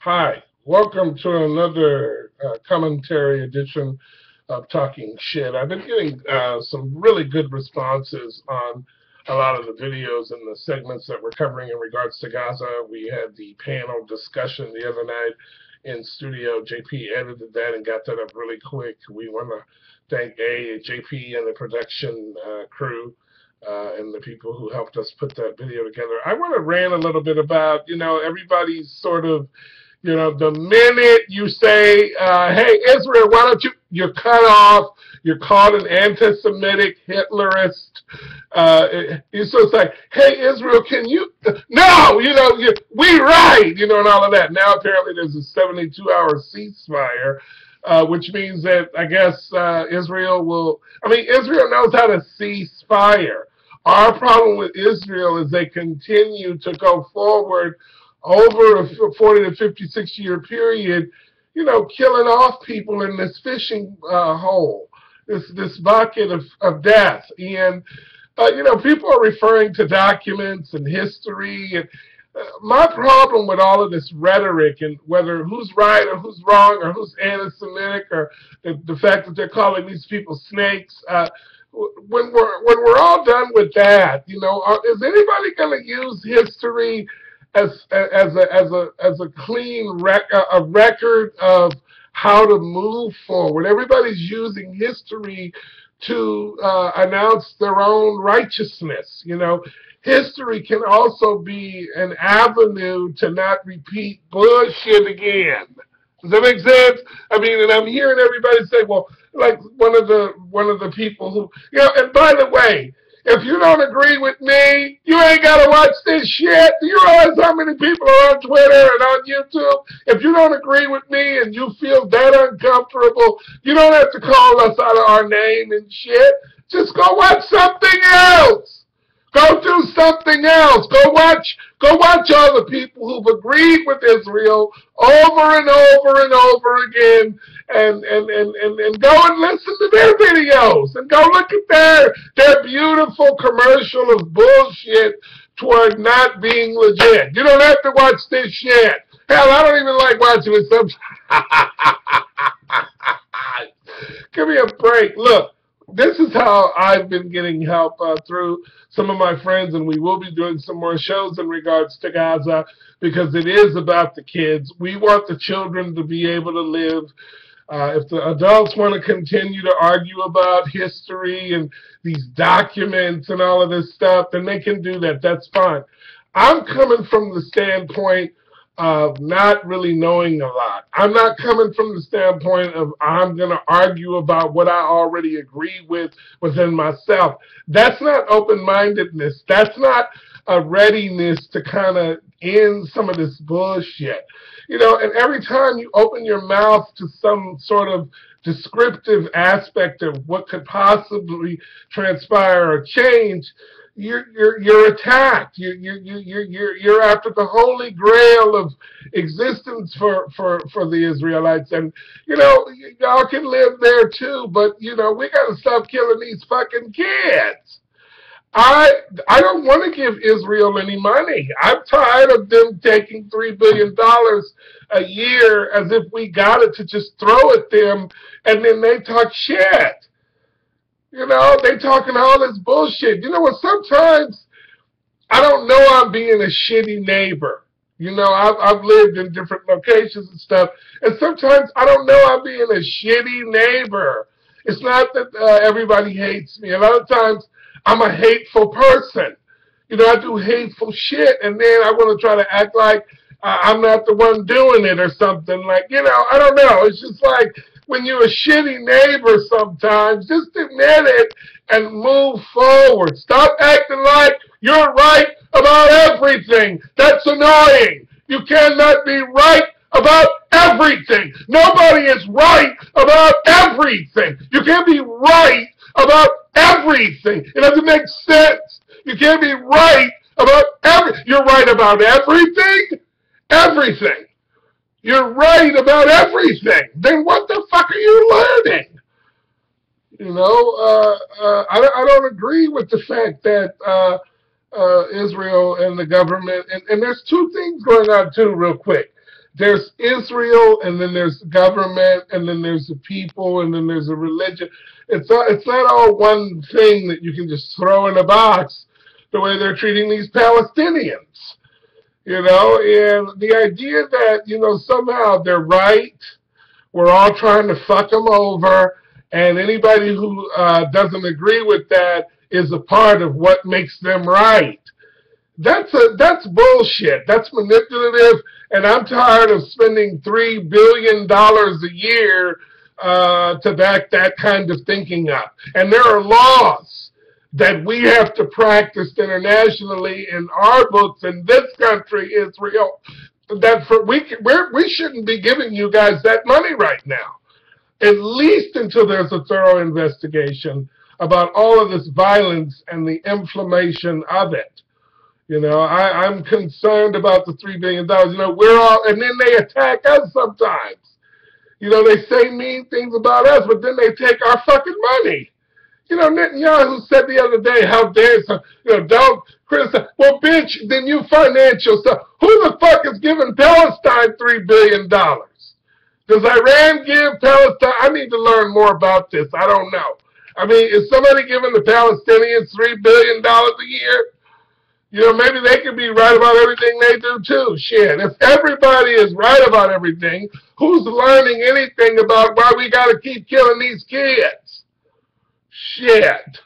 Hi, welcome to another commentary edition of Talking Shit. I've been getting some really good responses on a lot of the videos and the segments that we're covering in regards to Gaza. We had the panel discussion the other night in studio. JP edited that and got that up really quick. We want to thank JP and the production crew and the people who helped us put that video together. I want to rant a little bit about, everybody's sort of the minute you say, hey, Israel, why don't you're cut off, you're called an anti-Semitic Hitlerist. So it's like, hey, Israel, can you, no, we right, and all of that. Now apparently there's a 72-hour ceasefire, which means that I guess Israel knows how to cease fire. Our problem with Israel is they continue to go forward over a 40 to 56-year period, killing off people in this fishing hole, this bucket of death. And, people are referring to documents and history. And my problem with all of this rhetoric and whether who's right or who's wrong or who's anti-Semitic or the fact that they're calling these people snakes, when we're all done with that, is anybody going to use history as a clean record of how to move forward? Everybody's using history to announce their own righteousness. History can also be an avenue to not repeat bullshit again. Does that make sense? And I'm hearing everybody say, well, like one of the people who, and by the way, if you don't agree with me, you ain't got to watch this shit. Do you realize how many people are on Twitter and on YouTube? If you don't agree with me and you feel that uncomfortable, you don't have to call us out of our name and shit. Just go watch something else. Go do something else. Go watch all the people who've agreed with Israel over and over and over again, and go and listen to their videos and go look at their beautiful commercial of bullshit toward not being legit. You don't have to watch this shit. Hell, I don't even like watching it sometimes. Give me a break. Look. This is how I've been getting help through some of my friends, and we will be doing some more shows in regards to Gaza because it is about the kids. We want the children to be able to live. If the adults want to continue to argue about history and these documents and all of this stuff, then they can do that. That's fine. I'm coming from the standpoint of not really knowing a lot. I'm not coming from the standpoint of I'm going to argue about what I already agree with within myself. That's not open-mindedness. That's not a readiness to kind of end some of this bullshit. And every time you open your mouth to some sort of descriptive aspect of what could possibly transpire or change, you're attacked. You're after the holy grail of existence for the Israelites, and y'all can live there too. But we got to stop killing these fucking kids. I don't want to give Israel any money. I'm tired of them taking $3 billion a year as if we got it to just throw at them, and then they talk shit. They talking all this bullshit. Sometimes I don't know I'm being a shitty neighbor. I've lived in different locations and stuff, and sometimes I don't know I'm being a shitty neighbor. It's not that everybody hates me. A lot of times I'm a hateful person. I do hateful shit, and then I want to try to act like I'm not the one doing it or something. Like, I don't know. It's just like, when you're a shitty neighbor sometimes, just admit it and move forward. Stop acting like you're right about everything. That's annoying. You cannot be right about everything. Nobody is right about everything. You can't be right about everything. It doesn't make sense. You can't be right about everything. You're right about everything? Everything. You're right about everything. Then what the fuck are you learning? I don't agree with the fact that Israel and the government, and there's two things going on too, real quick. There's Israel, and then there's government, and then there's the people, and then there's a religion. It's not all one thing that you can just throw in a box the way they're treating these Palestinians. You know, and the idea that, you know, somehow they're right, we're all trying to fuck them over, and anybody who doesn't agree with that is a part of what makes them right. That's bullshit. That's manipulative, and I'm tired of spending $3 billion a year to back that kind of thinking up. And there are laws that we have to practice internationally in our books in this country, Israel, that we shouldn't be giving you guys that money right now, at least until there's a thorough investigation about all of this violence and the inflammation of it. You know, I'm concerned about the $3 billion. You know, we're all, and then they attack us sometimes. You know, they say mean things about us, but then they take our fucking money. You know, Netanyahu said the other day, how dare some, you know, don't criticize. Well, bitch, then you financial stuff. Who the fuck is giving Palestine $3 billion? Does Iran give Palestine? I need to learn more about this. I don't know. I mean, is somebody giving the Palestinians $3 billion a year? You know, maybe they could be right about everything they do too. Shit, if everybody is right about everything, who's learning anything about why we got to keep killing these kids? Shit.